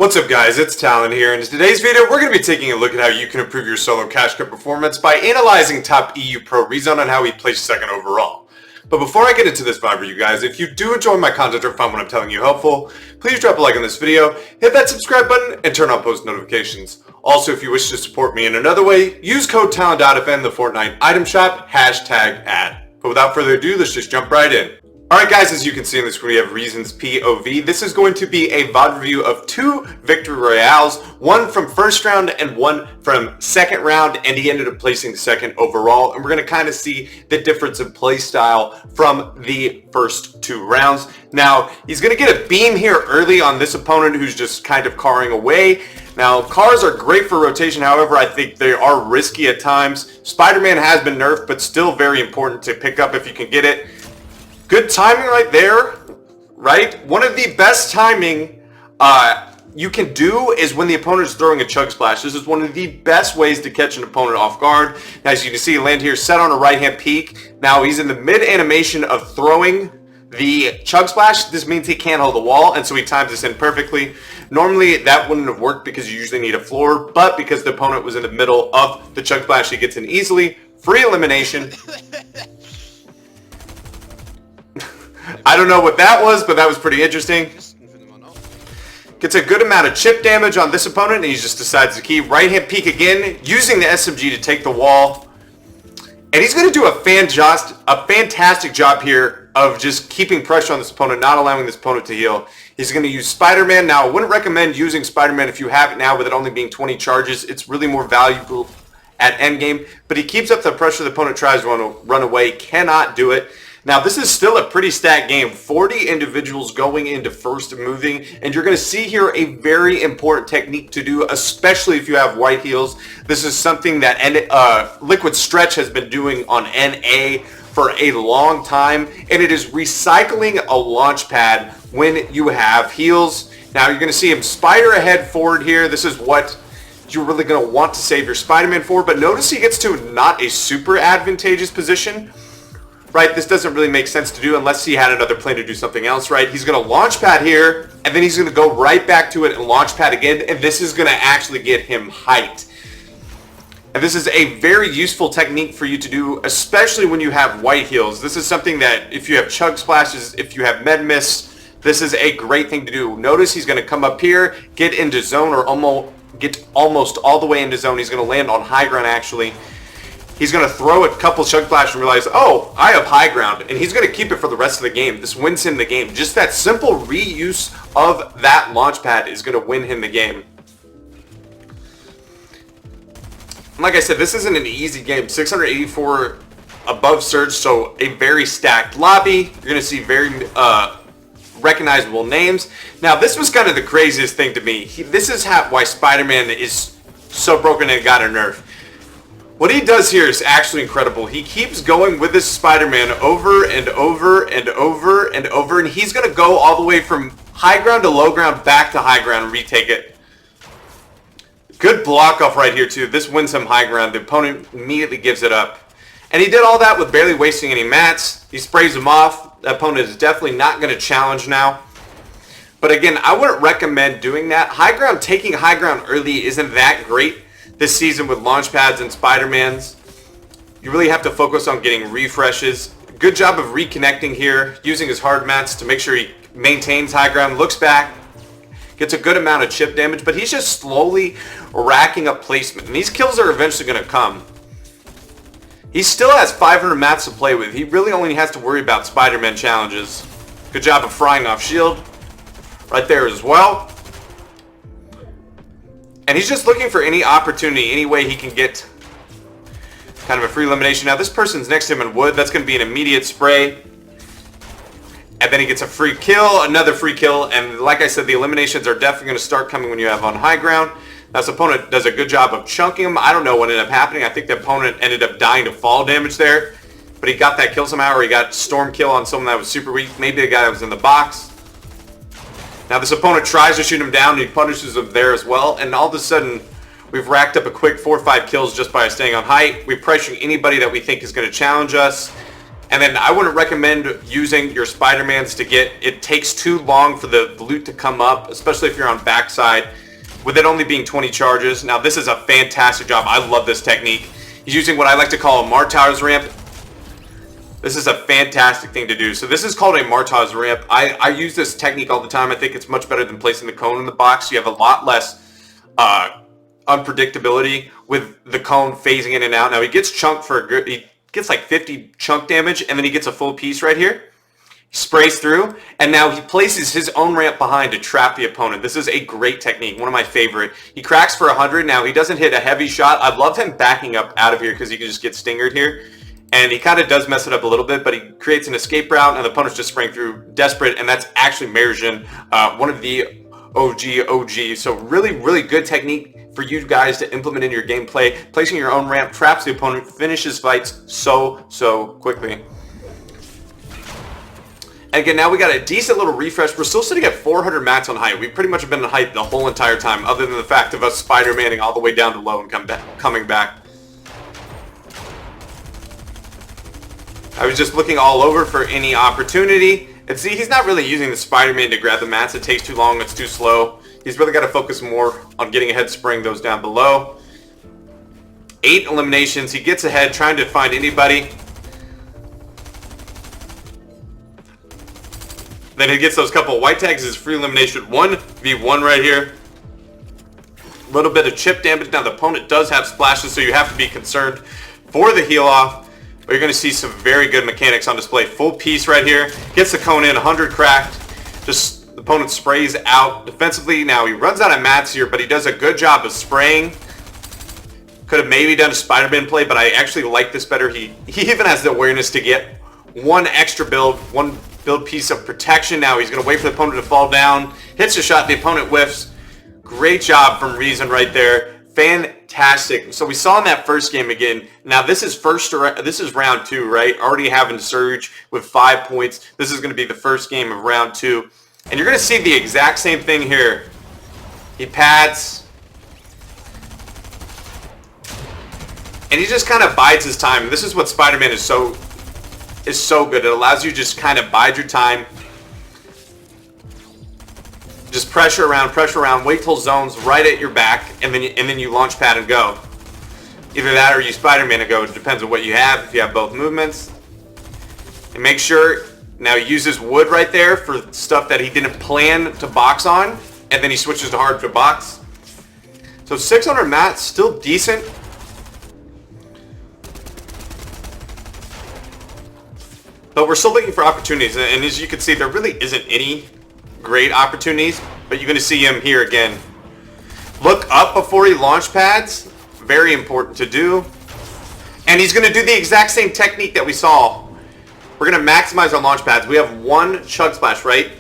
What's up guys, it's Talon here, and in today's video we're going to be taking a look at how you can improve your solo cash cup performance by analyzing top EU Pro Rezon on how he placed second overall. But before I get into this vibe for you guys, if you do enjoy my content or find what I'm telling you helpful, please drop a like on this video, hit that subscribe button, and turn on post notifications. Also, if you wish to support me in another way, use code TALON.FM in the Fortnite item shop, #ad. But without further ado, let's just jump right in. Alright guys, as you can see in the screen, we have Reasons POV. This is going to be a VOD review of two victory royales, one from first round and one from second round, and he ended up placing second overall. And we're going to kind of see the difference in play style from the first two rounds. Now, he's going to get a beam here early on this opponent who's just kind of carring away. Now, cars are great for rotation, however, I think they are risky at times. Spider-Man has been nerfed, but still very important to pick up if you can get it. Good timing right there, right? One of the best timing you can do is when the opponent is throwing a chug splash. This is one of the best ways to catch an opponent off guard. Now, as you can see, land here set on a right-hand peak. Now, he's in the mid-animation of throwing the chug splash. This means he can't hold the wall, and so he times this in perfectly. Normally, that wouldn't have worked because you usually need a floor, but because the opponent was in the middle of the chug splash, he gets in easily. Free elimination. I don't know what that was, but that was pretty interesting. Gets a good amount of chip damage on this opponent, and he just decides to keep right-hand peek again, using the SMG to take the wall. And he's going to do a fantastic job here of just keeping pressure on this opponent, not allowing this opponent to heal. He's going to use Spider-Man. Now, I wouldn't recommend using Spider-Man if you have it now with it only being 20 charges. It's really more valuable at endgame, but he keeps up the pressure. The opponent tries to run away, cannot do it. Now, this is still a pretty stacked game. 40 individuals going into first moving, and you're going to see here a very important technique to do, especially if you have white heels. This is something that Liquid Stretch has been doing on NA for a long time, and it is recycling a launch pad when you have heels. Now, you're going to see him spider ahead forward here. This is what you're really going to want to save your Spider-Man for, but notice he gets to not a super advantageous position. Right, this doesn't really make sense to do unless he had another plan to do something else, right? He's going to launch pad here, and then he's going to go right back to it and launch pad again, and this is going to actually get him height. And this is a very useful technique for you to do, especially when you have white heels. This is something that if you have chug splashes, if you have med miss, this is a great thing to do. Notice he's going to come up here, get into zone, or almost all the way into zone. He's going to land on high ground, actually. He's going to throw a couple chug flash and realize, oh, I have high ground. And he's going to keep it for the rest of the game. This wins him the game. Just that simple reuse of that launch pad is going to win him the game. And like I said, this isn't an easy game. 684 above surge, so a very stacked lobby. You're going to see very recognizable names. Now, this was kind of the craziest thing to me. This is why Spider-Man is so broken and got a nerf. What he does here is actually incredible. He keeps going with this Spider-Man over and over and over and over, and he's going to go all the way from high ground to low ground, back to high ground, and retake it. Good block off right here, too. This wins him high ground. The opponent immediately gives it up. And he did all that with barely wasting any mats. He sprays them off. The opponent is definitely not going to challenge now. But again, I wouldn't recommend doing that. High ground, taking high ground early isn't that great this season with launch pads and Spider-Mans. You really have to focus on getting refreshes. Good job of reconnecting here, using his hard mats to make sure he maintains high ground, looks back, gets a good amount of chip damage, but he's just slowly racking up placement, and these kills are eventually going to come. He still has 500 mats to play with. He really only has to worry about Spider-Man challenges. Good job of frying off shield right there as well. And he's just looking for any opportunity, any way he can get kind of a free elimination. Now, this person's next to him in wood. That's going to be an immediate spray. And then he gets a free kill, another free kill. And like I said, the eliminations are definitely going to start coming when you have on high ground. Now, this opponent does a good job of chunking him. I don't know what ended up happening. I think the opponent ended up dying to fall damage there. But he got that kill somehow, or he got storm kill on someone that was super weak. Maybe the guy that was in the box. Now, this opponent tries to shoot him down, and he punishes him there as well. And all of a sudden, we've racked up a quick 4 or 5 kills just by staying on height. We're pressuring anybody that we think is going to challenge us. And then I wouldn't recommend using your Spider-Mans to get, it takes too long for the loot to come up, especially if you're on backside, with it only being 20 charges. Now this is a fantastic job. I love this technique. He's using what I like to call a Martyr's ramp. This is a fantastic thing to do. So this is called a Martyr's ramp. I use this technique all the time. I think it's much better than placing the cone in the box. You have a lot less unpredictability with the cone phasing in and out. Now he gets chunked for a good, he gets like 50 chunk damage, and then he gets a full piece right here. He sprays through, and now he places his own ramp behind to trap the opponent. This is a great technique, one of my favorite. He cracks for 100. Now he doesn't hit a heavy shot. I love him backing up out of here because he can just get stingered here. And he kind of does mess it up a little bit, but he creates an escape route, and the opponent's just spraying through desperate, and that's actually Merjin, one of the OG. So really, really good technique for you guys to implement in your gameplay. Placing your own ramp traps the opponent, finishes fights so quickly. And again, now we got a decent little refresh. We're still sitting at 400 mats on height. We pretty much have been in height the whole entire time, other than the fact of us Spider-Manning all the way down to low and coming back. I was just looking all over for any opportunity. And see, he's not really using the Spider-Man to grab the mats. It takes too long. It's too slow. He's really got to focus more on getting ahead, spraying those down below. 8 eliminations. He gets ahead, trying to find anybody. Then he gets those couple of white tags. His free elimination 1v1 right here. A little bit of chip damage. Now the opponent does have splashes, so you have to be concerned for the heal off. But you're going to see some very good mechanics on display. Full piece right here. Gets the cone in, 100 cracked. Just the opponent sprays out defensively. Now he runs out of mats here, but he does a good job of spraying. Could have maybe done a Spider-Man play, but I actually like this better. He even has the awareness to get one extra build, one build piece of protection. Now he's going to wait for the opponent to fall down. Hits the shot, the opponent whiffs. Great job from Rezon right there. Fantastic. So we saw in that first game again. Now this is round 2, right? Already having Surge with 5 points. This is going to be the first game of round 2. And you're going to see the exact same thing here. He pads. And he just kind of bides his time. This is what Spider-Man is so good. It allows you to just kind of bide your time. Just pressure around, wait till zone's right at your back, and then you launch pad and go. Either that or you Spider-Man and go. It depends on what you have, if you have both movements. And make sure, now he uses wood right there for stuff that he didn't plan to box on, and then he switches to hard to box. So 600 mats, still decent. But we're still looking for opportunities, and as you can see, there really isn't any great opportunities, but you're going to see him here again. Look up before he launch pads. Very important to do. And he's going to do the exact same technique that we saw. We're going to maximize our launch pads. We have one chug splash, right?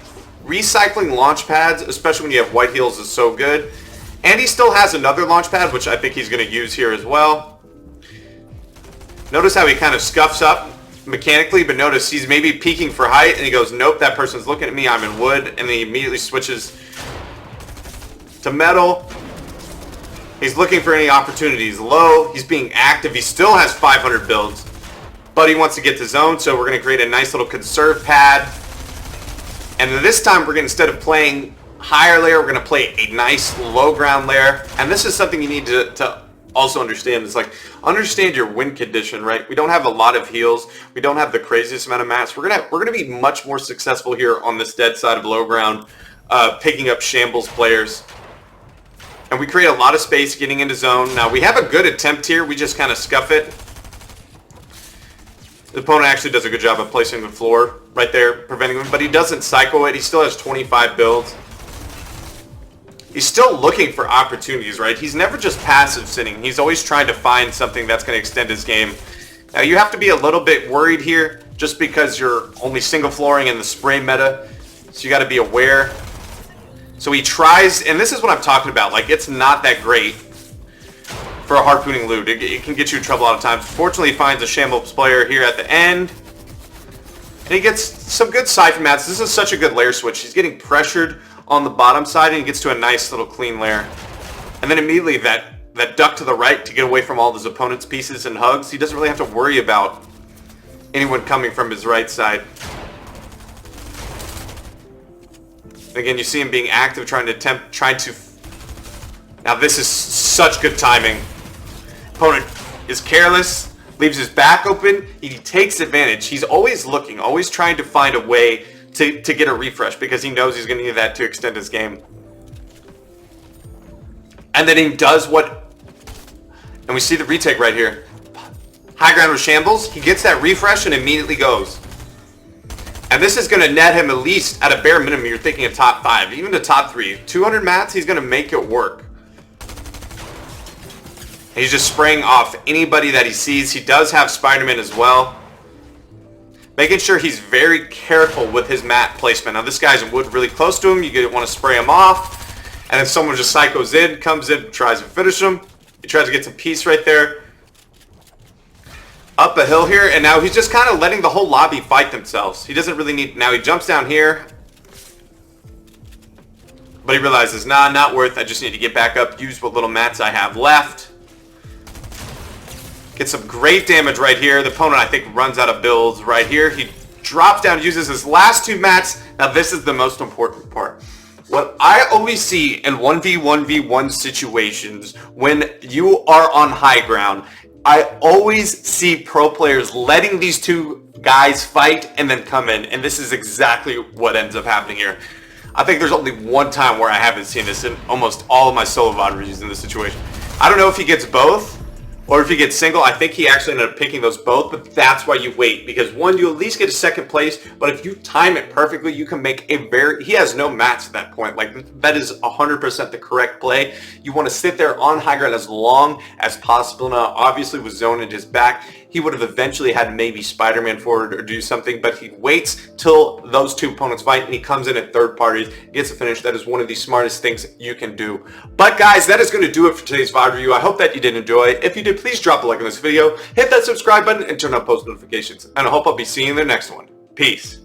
Recycling launch pads, especially when you have white heals, is so good. And he still has another launch pad, which I think he's going to use here as well. Notice how he kind of scuffs up mechanically, but notice he's maybe peeking for height, and he goes, nope, that person's looking at me, I'm in wood, and then he immediately switches to metal. He's looking for any opportunities low. He's being active. He still has 500 builds, but he wants to get to zone, so we're going to create a nice little conserve pad. And then this time, we're going to, instead of playing higher layer, we're going to play a nice low ground layer. And this is something you need to also understand. It's like, understand your win condition, right? We don't have a lot of heals. We don't have the craziest amount of mats. We're gonna be much more successful here on this dead side of low ground, picking up shambles players. And we create a lot of space getting into zone. Now we have a good attempt here. We just kind of scuff it. The opponent actually does a good job of placing the floor right there, preventing him, but he doesn't cycle it. He still has 25 builds. He's still looking for opportunities, right? He's never just passive sitting. He's always trying to find something that's going to extend his game. Now, you have to be a little bit worried here just because you're only single flooring in the spray meta. So you got to be aware. So he tries, and this is what I'm talking about. Like, it's not that great for a harpooning loot. It can get you in trouble a lot of times. Fortunately, he finds a shambles player here at the end. And he gets some good siphon mats. This is such a good layer switch. He's getting pressured on the bottom side, and he gets to a nice little clean layer. And then immediately that duck to the right to get away from all his opponent's pieces and hugs. He doesn't really have to worry about anyone coming from his right side. Again, you see him being active, trying to... Now this is such good timing. Opponent is careless, leaves his back open, he takes advantage. He's always looking, always trying to find a way to get a refresh because he knows he's going to need that to extend his game. And then he does what... And we see the retake right here. High ground with shambles, he gets that refresh and immediately goes. And this is going to net him at least, at a bare minimum, you're thinking a top 5, even the top 3. 200 mats, he's going to make it work. He's just spraying off anybody that he sees. He does have Spider-Man as well. Making sure he's very careful with his mat placement. Now this guy's in wood really close to him. You want to spray him off. And then someone just psychos in, comes in, tries to finish him. He tries to get some peace right there. Up a hill here, and now he's just kind of letting the whole lobby fight themselves. He doesn't really need... Now he jumps down here. But he realizes, nah, not worth. I just need to get back up, use what little mats I have left. Gets some great damage right here. The opponent, I think, runs out of builds right here. He drops down, uses his last 2 mats. Now, this is the most important part. What I always see in 1v1v1 situations when you are on high ground, I always see pro players letting these 2 guys fight and then come in. And this is exactly what ends up happening here. I think there's only one time where I haven't seen this in almost all of my solo VOD reviews in this situation. I don't know if he gets both. Or if he gets single, I think he actually ended up picking those both, but that's why you wait. Because one, you at least get a second place, but if you time it perfectly, you can make a very... He has no mats at that point. Like, that is 100% the correct play. You want to sit there on high ground as long as possible. Now, obviously, with Zone at his back, he would have eventually had maybe Spider-Man forward or do something, but he waits till those 2 opponents fight, and he comes in at third parties, gets a finish. That is one of the smartest things you can do. But guys, that is going to do it for today's VOD review. I hope that you did enjoy. If you did, please drop a like on this video, hit that subscribe button, and turn on post notifications. And I hope I'll be seeing you in the next one. Peace.